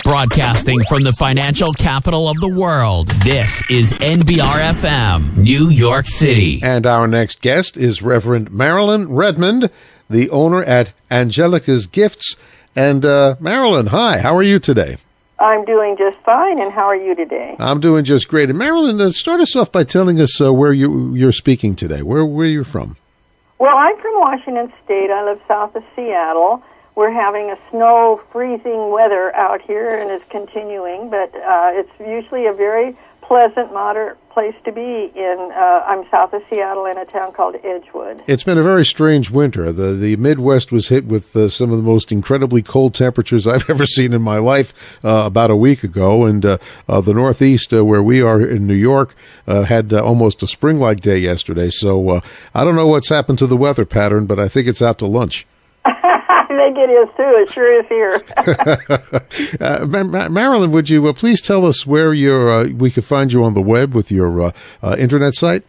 Broadcasting from the financial capital of the world, this is NBR-FM, New York City. And our next guest is Reverend Marilyn Redmond, the owner at Angelica's Gifts. And Marilyn, hi, how are you today? I'm doing just fine, and how are you today? I'm doing just great. And Marilyn, start us off by telling us where you're speaking today. Where are you from? Well, I'm from Washington State. I live south of Seattle. We're having a snow freezing weather out here, and it's continuing, but it's usually a very pleasant, moderate place to be in. I'm south of Seattle in a town called Edgewood. It's been a very strange winter. The Midwest was hit with some of the most incredibly cold temperatures I've ever seen in my life about a week ago, and the Northeast, where we are in New York, had almost a spring-like day yesterday. So I don't know what's happened to the weather pattern, but I think it's out to lunch. I think it is, too. It sure is here. Marilyn, would you please tell us where we could find you on the web with your internet site?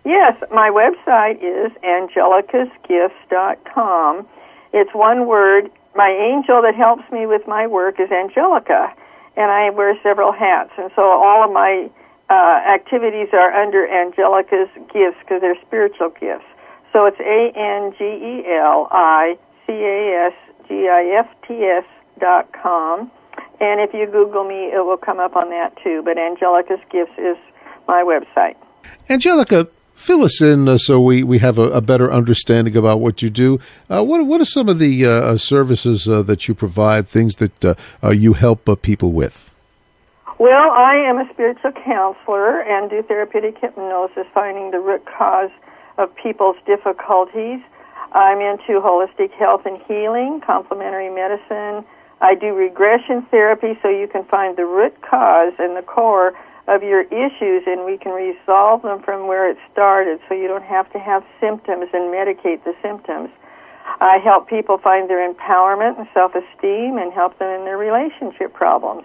Yes, my website is angelicasgifts.com. It's one word. My angel that helps me with my work is Angelica, and I wear several hats. And so all of my activities are under Angelica's Gifts because they're spiritual gifts. So it's ANGELICASGIFTS.com. And if you Google me, it will come up on that too. But Angelica's Gifts is my website. Angelica, fill us in so we have a better understanding about what you do. What are some of the services that you provide, things that you help people with? Well, I am a spiritual counselor and do therapeutic hypnosis, finding the root cause of people's difficulties. I'm into holistic health and healing, complementary medicine. I do regression therapy so you can find the root cause and the core of your issues, and we can resolve them from where it started so you don't have to have symptoms and medicate the symptoms. I help people find their empowerment and self-esteem and help them in their relationship problems.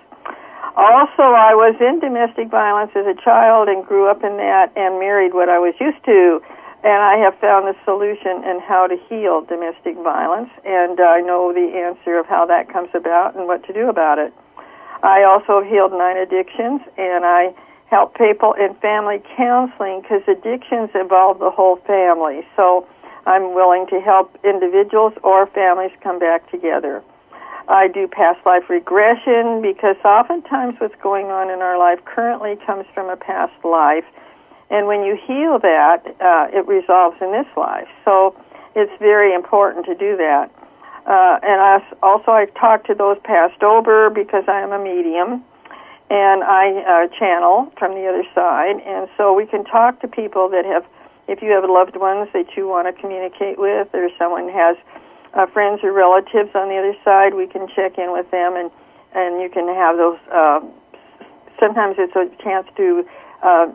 Also, I was in domestic violence as a child and grew up in that and married what I was used to. And I have found the solution in how to heal domestic violence, and I know the answer of how that comes about and what to do about it. I also have healed 9 addictions, and I help people in family counseling because addictions involve the whole family. So I'm willing to help individuals or families come back together. I do past life regression because oftentimes what's going on in our life currently comes from a past life. And when you heal that, it resolves in this life. So it's very important to do that. And I talk to those passed over because I am a medium, and I channel from the other side. And so we can talk to people that have, if you have loved ones that you want to communicate with, or someone has friends or relatives on the other side, we can check in with them, and you can have those. Sometimes it's a chance to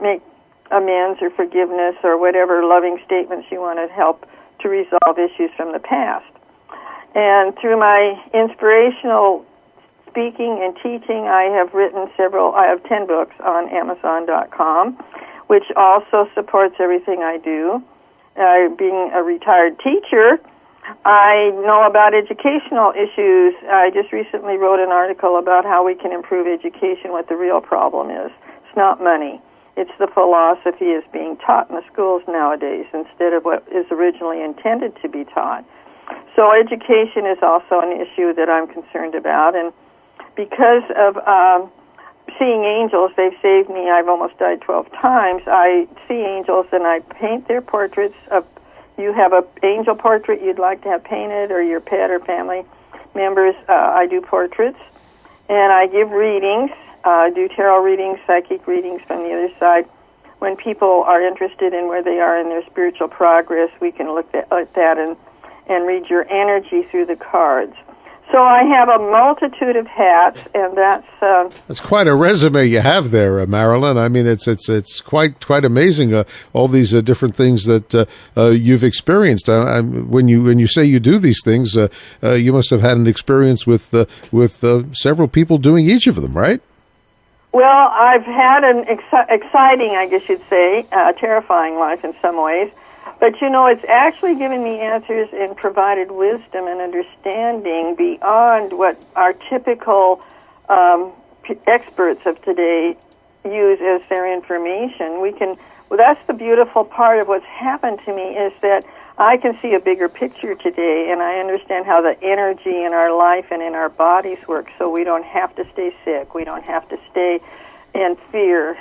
make amends or forgiveness or whatever loving statements you want to help to resolve issues from the past. And through my inspirational speaking and teaching, I have written I have 10 books on Amazon.com, which also supports everything I do. Being a retired teacher, I know about educational issues. I just recently wrote an article about how we can improve education, what the real problem is. It's not money. It's the philosophy is being taught in the schools nowadays instead of what is originally intended to be taught. So education is also an issue that I'm concerned about. And because of seeing angels, they've saved me. I've almost died 12 times. I see angels and I paint their portraits. You have an angel portrait you'd like to have painted, or your pet or family members, I do portraits. And I give readings. Do tarot readings, psychic readings from the other side. When people are interested in where they are in their spiritual progress, we can look at that and read your energy through the cards. So I have a multitude of hats, and that's quite a resume you have there, Marilyn. I mean, it's quite amazing. All these different things that you've experienced. When you say you do these things, you must have had an experience with several people doing each of them, right? Well, I've had an exciting, I guess you'd say, terrifying life in some ways. But, you know, it's actually given me answers and provided wisdom and understanding beyond what our typical experts of today use as their information. Well, that's the beautiful part of what's happened to me, is that I can see a bigger picture today, and I understand how the energy in our life and in our bodies work, so we don't have to stay sick. We don't have to stay in fear,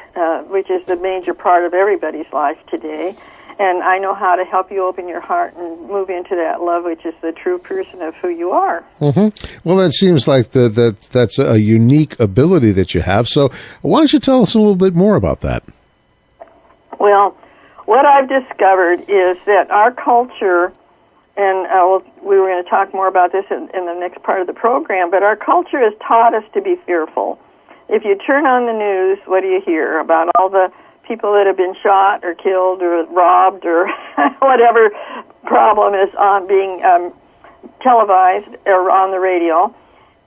which is the major part of everybody's life today. And I know how to help you open your heart and move into that love, which is the true person of who you are. Mm-hmm. Well, that seems like that's a unique ability that you have. So why don't you tell us a little bit more about that? Well, what I've discovered is that our culture, and we were going to talk more about this in the next part of the program, but our culture has taught us to be fearful. If you turn on the news, what do you hear about all the people that have been shot or killed or robbed or whatever problem is on being televised or on the radio?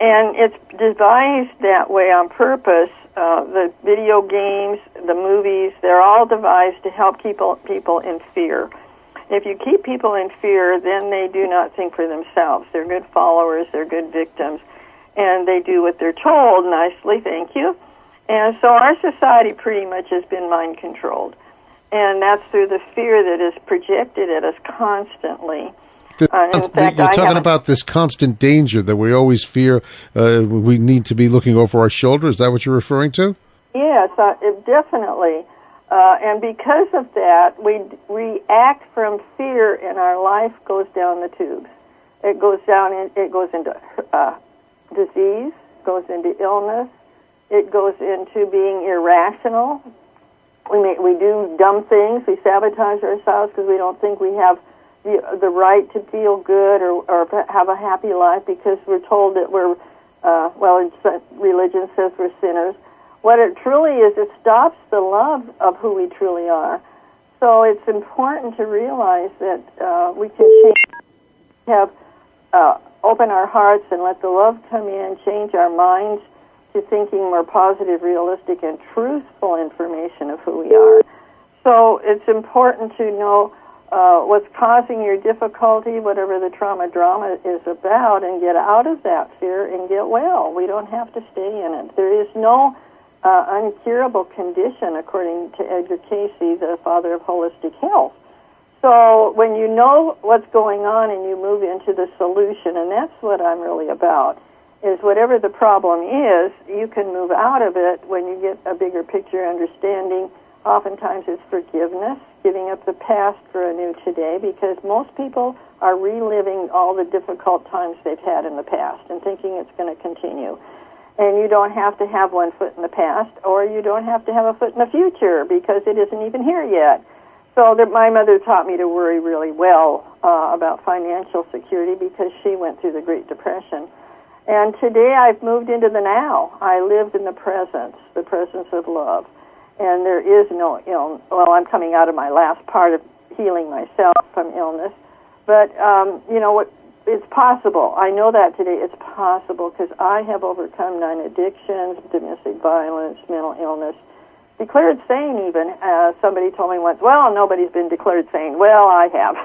And it's devised that way on purpose. The video games, the movies, they're all devised to help keep people in fear. If you keep people in fear, then they do not think for themselves. They're good followers, they're good victims, and they do what they're told nicely, thank you. And so our society pretty much has been mind-controlled. And that's through the fear that is projected at us constantly. You're talking about this constant danger that we always fear. We need to be looking over our shoulder. Is that what you're referring to? Yes, definitely. And because of that, we react from fear, and our life goes down the tubes. It goes into disease, goes into illness. It goes into being irrational. We do dumb things. We sabotage ourselves because we don't think we have the right to feel good or have a happy life because we're told that we're, religion says we're sinners. What it truly is, it stops the love of who we truly are. So it's important to realize that we can open our hearts and let the love come in, change our minds to thinking more positive, realistic, and truthful information of who we are. So it's important to know what's causing your difficulty, whatever the drama is about, and get out of that fear and get well. We don't have to stay in it. There is no uncurable condition, according to Edgar Cayce, the father of holistic health. So when you know what's going on and you move into the solution, and that's what I'm really about, is whatever the problem is, you can move out of it when you get a bigger picture understanding. Oftentimes it's forgiveness, giving up the past for a new today, because most people are reliving all the difficult times they've had in the past and thinking it's going to continue. And you don't have to have one foot in the past, or you don't have to have a foot in the future, because it isn't even here yet. So my mother taught me to worry really well about financial security because she went through the Great Depression. And today I've moved into the now. I lived in the presence of love. And there is no illness. Well, I'm coming out of my last part of healing myself from illness. But, it's possible. I know that today it's possible because I have overcome 9 addictions, domestic violence, mental illness, declared sane even. Somebody told me once, well, nobody's been declared sane. Well, I have.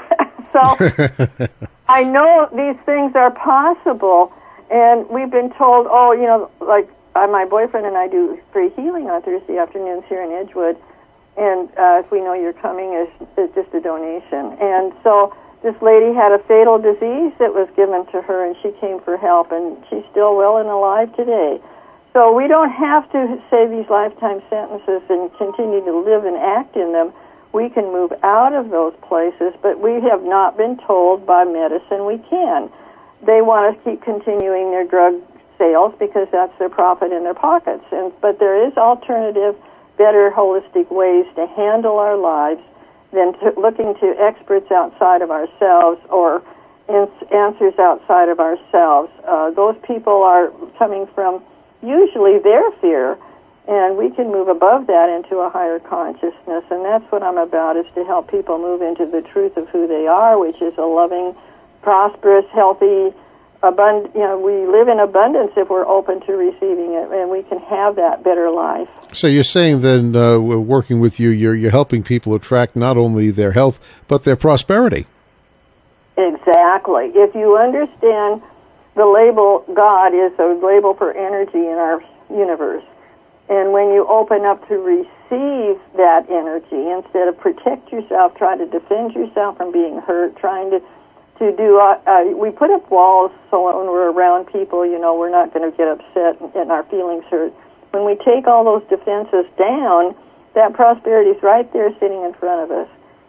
So I know these things are possible. And we've been told, my boyfriend and I do free healing on Thursday afternoons here in Edgewood, and if we know you're coming, it's just a donation. And so this lady had a fatal disease that was given to her, and she came for help, and she's still well and alive today. So we don't have to say these lifetime sentences and continue to live and act in them. We can move out of those places, but we have not been told by medicine we can. They want to keep continuing their drug sales because that's their profit in their pockets. But there is alternative, better holistic ways to handle our lives than looking to experts outside of ourselves or answers outside of ourselves. Those people are coming from usually their fear, and we can move above that into a higher consciousness. And that's what I'm about, is to help people move into the truth of who they are, which is a loving, prosperous, healthy, we live in abundance if we're open to receiving it, and we can have that better life. So you're saying then, working with you, you're helping people attract not only their health, but their prosperity. Exactly. If you understand the label God is a label for energy in our universe. And when you open up to receive that energy, instead of protect yourself, try to defend yourself from being hurt, trying to do, we put up walls so when we're around people, we're not going to get upset and our feelings hurt. When we take all those defenses down, that prosperity is right there sitting in front of us,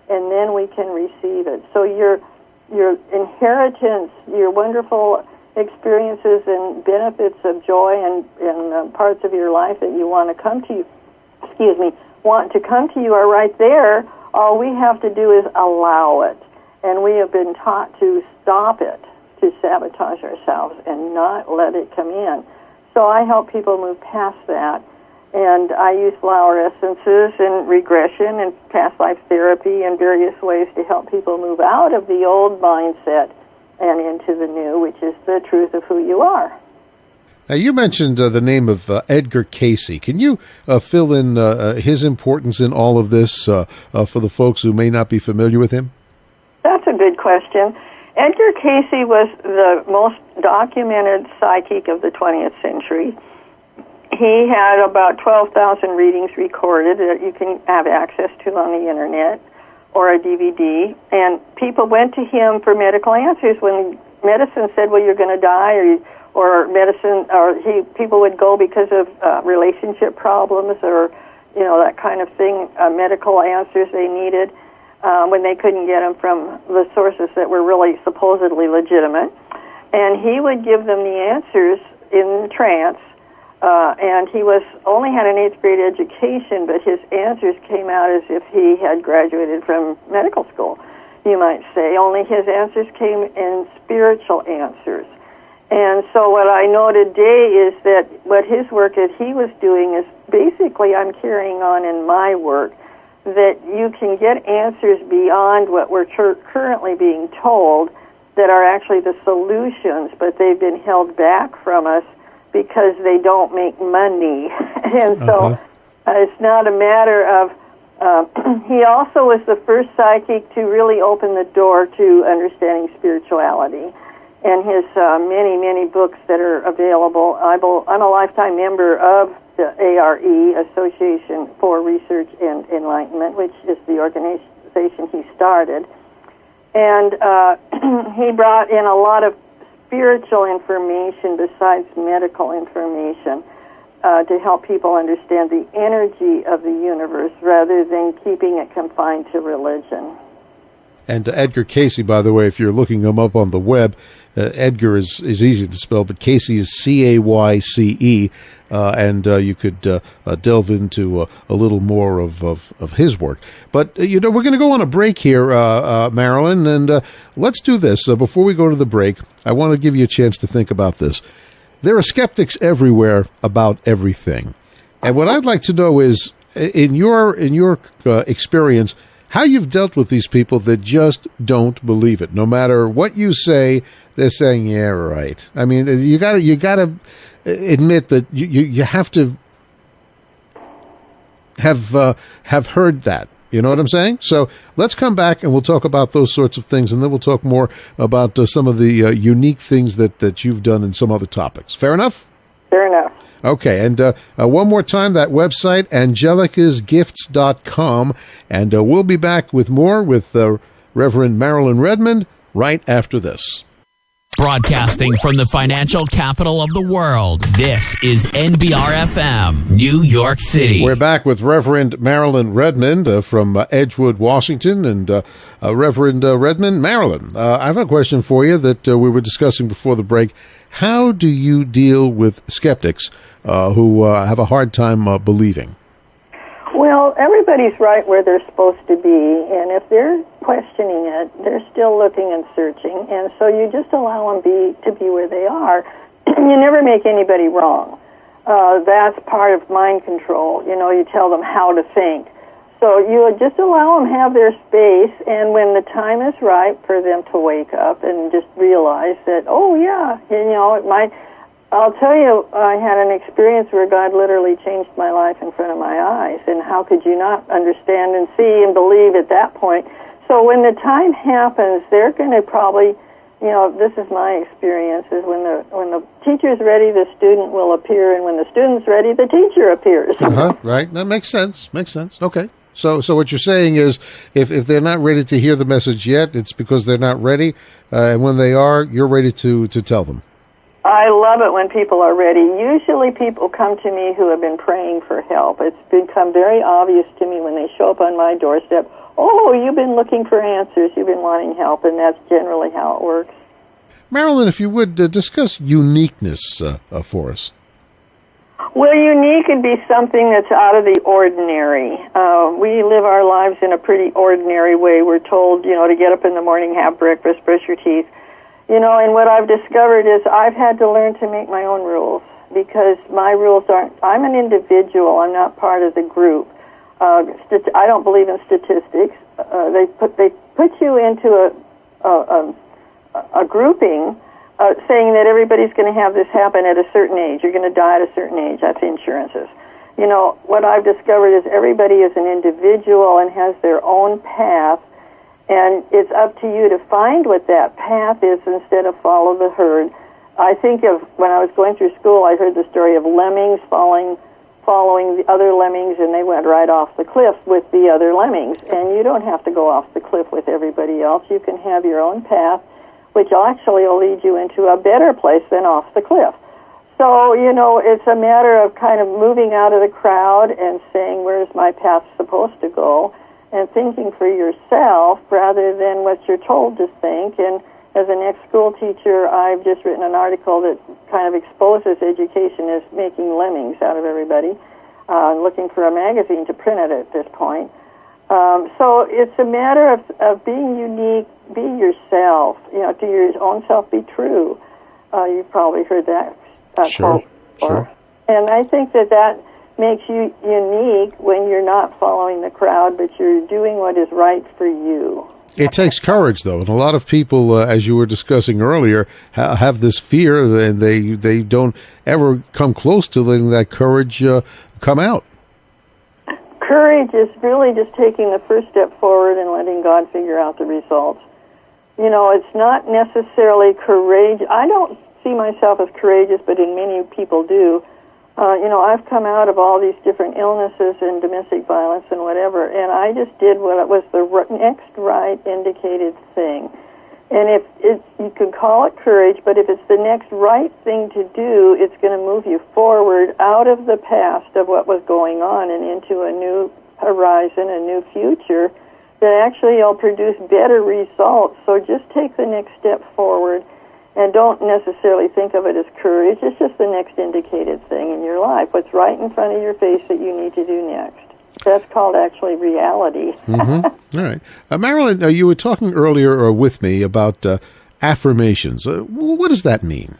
and then we can receive it. So your inheritance, your wonderful experiences and benefits of joy and parts of your life that you want to come to you are right there. All we have to do is allow it. And we have been taught to stop it, to sabotage ourselves and not let it come in. So I help people move past that. And I use flower essences and regression and past life therapy and various ways to help people move out of the old mindset and into the new, which is the truth of who you are. Now, you mentioned the name of Edgar Cayce. Can you fill in his importance in all of this for the folks who may not be familiar with him? That's a good question. Edgar Cayce was the most documented psychic of the 20th century. He had about 12,000 readings recorded that you can have access to on the internet or a DVD. And people went to him for medical answers when medicine said, well, you're going to die, people would go because of relationship problems or, that kind of thing, medical answers they needed when they couldn't get them from the sources that were really supposedly legitimate. And he would give them the answers in trance. And he only had an 8th grade education, but his answers came out as if he had graduated from medical school, you might say. Only his answers came in spiritual answers. And so what I know today is that what his work that he was doing is basically I'm carrying on in my work, that you can get answers beyond what we're currently being told that are actually the solutions, but they've been held back from us because they don't make money. And so it's not a matter of, he also was the first psychic to really open the door to understanding spirituality. And his many, many books that are available. I'm a lifetime member of the ARE, Association for Research and Enlightenment, which is the organization he started. And he brought in a lot of spiritual information besides medical information to help people understand the energy of the universe rather than keeping it confined to religion. And Edgar Cayce, by the way, if you're looking him up on the web, Edgar is easy to spell, but Cayce is Cayce, and you could delve into a little more of his work. But, we're going to go on a break here, Marilyn, and let's do this. Before we go to the break, I want to give you a chance to think about this. There are skeptics everywhere about everything. And what I'd like to know is, in your experience, how you've dealt with these people that just don't believe it. No matter what you say, they're saying, yeah, right. I mean, you gotta admit that you have to have heard that. You know what I'm saying? So let's come back and we'll talk about those sorts of things, and then we'll talk more about some of the unique things that you've done in some other topics. Fair enough? Fair enough. Okay, and one more time, that website, angelicasgifts.com, and we'll be back with more with Reverend Marilyn Redmond right after this. Broadcasting from the financial capital of the world, this is NBR-FM, New York City. We're back with Reverend Marilyn Redmond from Edgewood, Washington. And Reverend Redmond, Marilyn, I have a question for you that we were discussing before the break. How do you deal with skeptics who have a hard time believing? Well, everybody's right where they're supposed to be, and if they're questioning it, they're still looking and searching, and so you just allow them to be where they are. You never make anybody wrong. That's part of mind control. You tell them how to think. So you just allow them have their space, and when the time is right for them to wake up and just realize that, oh, yeah, it might... I'll tell you, I had an experience where God literally changed my life in front of my eyes, and how could you not understand and see and believe at that point? So when the time happens, they're going to probably, this is my experience, is when the teacher's ready, the student will appear, and when the student's ready, the teacher appears. Right. That makes sense. Okay. So what you're saying is, if they're not ready to hear the message yet, it's because they're not ready, and when they are, you're ready to tell them. I love it when people are ready. Usually people come to me who have been praying for help. It's become very obvious to me when they show up on my doorstep, oh, you've been looking for answers, you've been wanting help, and that's generally how it works. Marilyn, if you would, discuss uniqueness for us. Well, unique would be something that's out of the ordinary. We live our lives in a pretty ordinary way. We're told, to get up in the morning, have breakfast, brush your teeth. And what I've discovered is I've had to learn to make my own rules, because my rules I'm an individual. I'm not part of the group. I don't believe in statistics. They put you into a grouping, saying that everybody's going to have this happen at a certain age. You're going to die at a certain age. That's insurances. What I've discovered is everybody is an individual and has their own path, and it's up to you to find what that path is instead of follow the herd. I think of when I was going through school, I heard the story of lemmings following the other lemmings, and they went right off the cliff with the other lemmings. And you don't have to go off the cliff with everybody else. You can have your own path, which actually will lead you into a better place than off the cliff. So, it's a matter of kind of moving out of the crowd and saying, where's my path supposed to go, and thinking for yourself rather than what you're told to think. And as an ex-school teacher, I've just written an article that kind of exposes education as making lemmings out of everybody, looking for a magazine to print it at this point. So it's a matter of being unique, be yourself, to your own self, be true. You've probably heard that Sure. quote before. And I think that makes you unique when you're not following the crowd, but you're doing what is right for you. It takes courage, though, and a lot of people, as you were discussing earlier, have this fear, and they don't ever come close to letting that courage come out. Courage is really just taking the first step forward and letting God figure out the results. It's not necessarily courage. I don't see myself as courageous, but many people do. I've come out of all these different illnesses and domestic violence and whatever, and I just did what was the next right indicated thing. And you could call it courage, but if it's the next right thing to do, it's going to move you forward out of the past of what was going on and into a new horizon, a new future that actually will produce better results. So just take the next step forward. And don't necessarily think of it as courage. It's just the next indicated thing in your life. What's right in front of your face that you need to do next. That's called actually reality. Mm-hmm. All right. Marilyn, you were talking earlier with me about affirmations. What does that mean?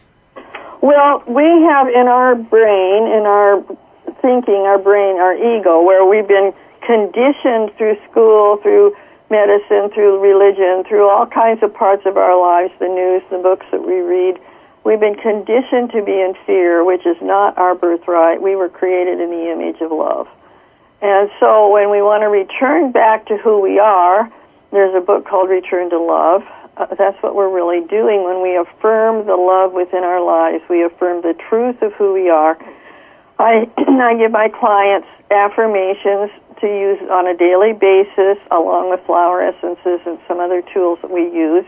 Well, we have in our brain, in our thinking, our brain, our ego, where we've been conditioned through school, through medicine, through religion, through all kinds of parts of our lives, the news, the books that we read. We've been conditioned to be in fear, which is not our birthright. We were created in the image of love. And so when we want to return back to who we are, there's a book called Return to Love. That's what we're really doing when we affirm the love within our lives. We affirm the truth of who we are. I give my clients affirmations to use on a daily basis, along with flower essences and some other tools that we use,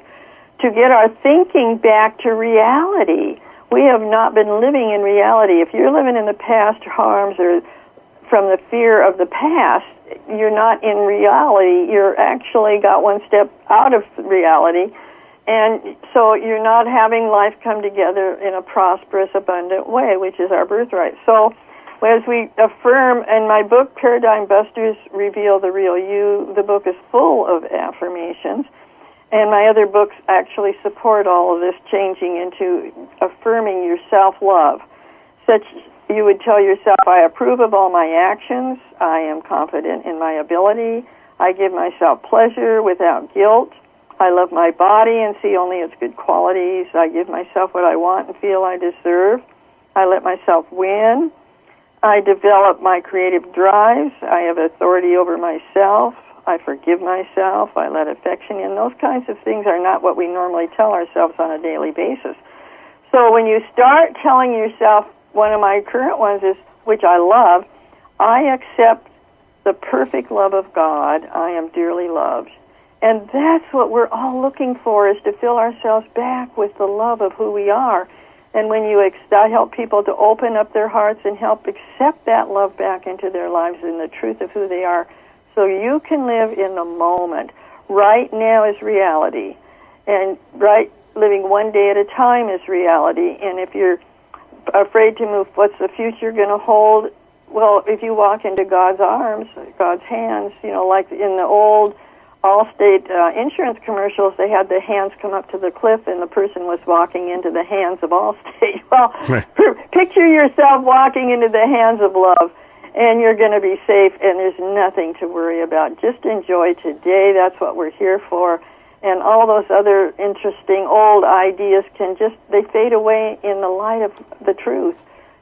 to get our thinking back to reality. We have not been living in reality. If you're living in the past harms or from the fear of the past, you're not in reality. You're actually got one step out of reality. And so you're not having life come together in a prosperous, abundant way, which is our birthright. So as we affirm, in my book, Paradigm Busters Reveal the Real You, the book is full of affirmations. And my other books actually support all of this, changing into affirming your self-love. Such you would tell yourself, I approve of all my actions. I am confident in my ability. I give myself pleasure without guilt. I love my body and see only its good qualities. I give myself what I want and feel I deserve. I let myself win. I develop my creative drives. I have authority over myself. I forgive myself, I let affection in. Those kinds of things are not what we normally tell ourselves on a daily basis. So when you start telling yourself, one of my current ones is, which I love, I accept the perfect love of God. I am dearly loved. And that's what we're all looking for, is to fill ourselves back with the love of who we are. And when I help people to open up their hearts and help accept that love back into their lives and the truth of who they are, so you can live in the moment. Right now is reality. And living one day at a time is reality. And if you're afraid to move, what's the future going to hold? Well, if you walk into God's arms, God's hands, like in the old Allstate insurance commercials, they had the hands come up to the cliff and the person was walking into the hands of Allstate. Well, picture yourself walking into the hands of love, and you're going to be safe, and there's nothing to worry about. Just enjoy today. That's what we're here for. And all those other interesting old ideas they fade away in the light of the truth.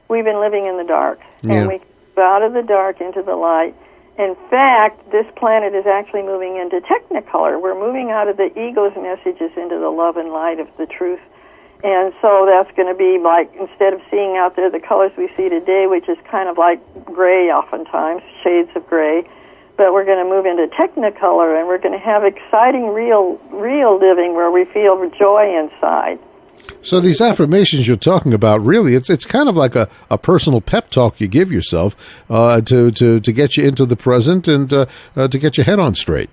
We've been living in the dark, and we go out of the dark into the light. In fact, this planet is actually moving into Technicolor. We're moving out of the ego's messages into the love and light of the truth. And so that's going to be like, instead of seeing out there the colors we see today, which is kind of like gray oftentimes, shades of gray, but we're going to move into Technicolor, and we're going to have exciting, real living where we feel joy inside. So these affirmations you're talking about, really, it's kind of like a personal pep talk you give yourself to get you into the present and to get your head on straight.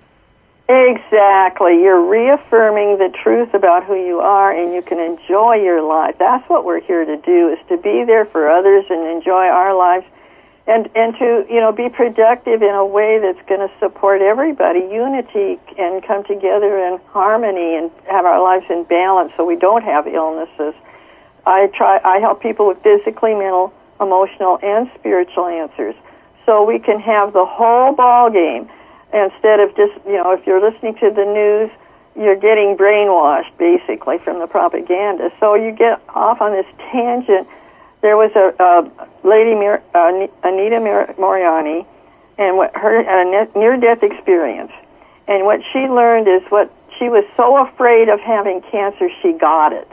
Exactly. You're reaffirming the truth about who you are, and you can enjoy your life. That's what we're here to do, is to be there for others and enjoy our lives, and to be productive in a way that's going to support everybody, unity, and come together in harmony and have our lives in balance so we don't have illnesses. I help people with physically, mental, emotional, and spiritual answers, so we can have the whole ball game. Instead of just, if you're listening to the news, you're getting brainwashed, basically, from the propaganda. So you get off on this tangent. There was a lady, Anita Moriani, and her had a near-death experience. And what she learned is what she was so afraid of having cancer, she got it.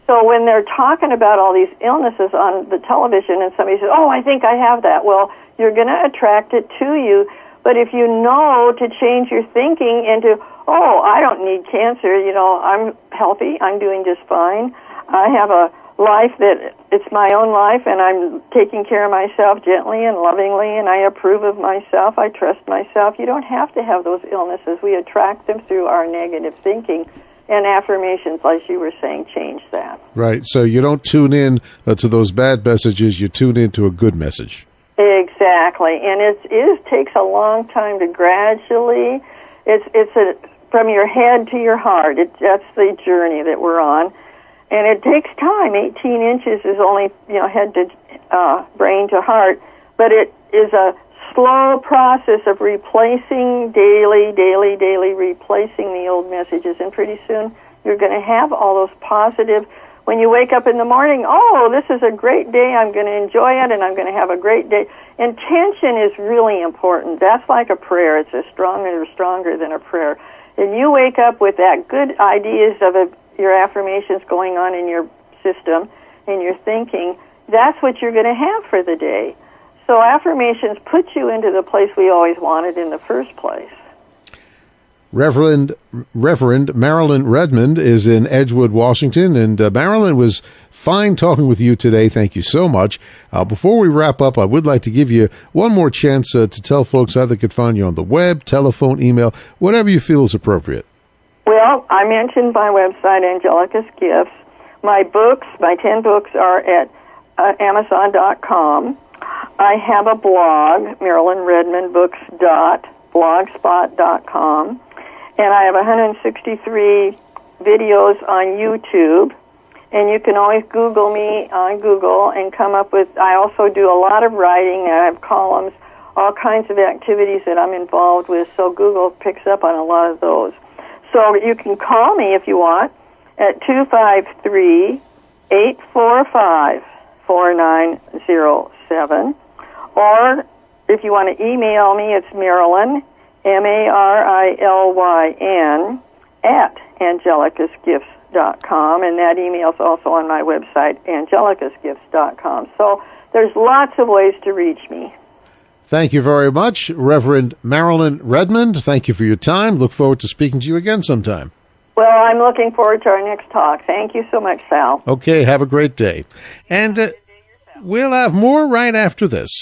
So when they're talking about all these illnesses on the television and somebody says, oh, I think I have that, well, you're going to attract it to you. But if you know to change your thinking into, oh, I don't need cancer, I'm healthy, I'm doing just fine, I have a life that it's my own life, and I'm taking care of myself gently and lovingly, and I approve of myself, I trust myself. You don't have to have those illnesses. We attract them through our negative thinking, and affirmations, like you were saying, change that. Right. So you don't tune in to those bad messages, you tune in to a good message. Exactly, and it takes a long time to gradually. It's from your head to your heart. That's the journey that we're on, and it takes time. 18 inches is only head to brain to heart, but it is a slow process of replacing daily, replacing the old messages, and pretty soon you're going to have all those positive. When you wake up in the morning, oh, this is a great day, I'm going to enjoy it, and I'm going to have a great day. Intention is really important. That's like a prayer. It's stronger than a prayer. And you wake up with that good ideas of your affirmations going on in your system, in your thinking, that's what you're going to have for the day. So affirmations put you into the place we always wanted in the first place. Reverend Marilyn Redmond is in Edgewood, Washington, and Marilyn, was fine talking with you today. Thank you so much. Before we wrap up, I would like to give you one more chance to tell folks how they could find you on the web, telephone, email, whatever you feel is appropriate. Well, I mentioned my website, Angelica's Gifts. My books, my 10 books, are at Amazon.com. I have a blog, MarilynRedmondBooks.blogspot.com. And I have 163 videos on YouTube. And you can always Google me on Google and come up with, I also do a lot of writing. I have columns, all kinds of activities that I'm involved with. So Google picks up on a lot of those. So you can call me if you want at 253-845-4907. Or if you want to email me, it's Marilyn, MARILYN at angelicusgifts.com, and that email is also on my website, angelicusgifts.com. So there's lots of ways to reach me. Thank you very much, Reverend Marilyn Redmond. Thank you for your time. Look forward to speaking to you again sometime. Well, I'm looking forward to our next talk. Thank you so much, Sal. Okay, have a great day. And we'll have more right after this.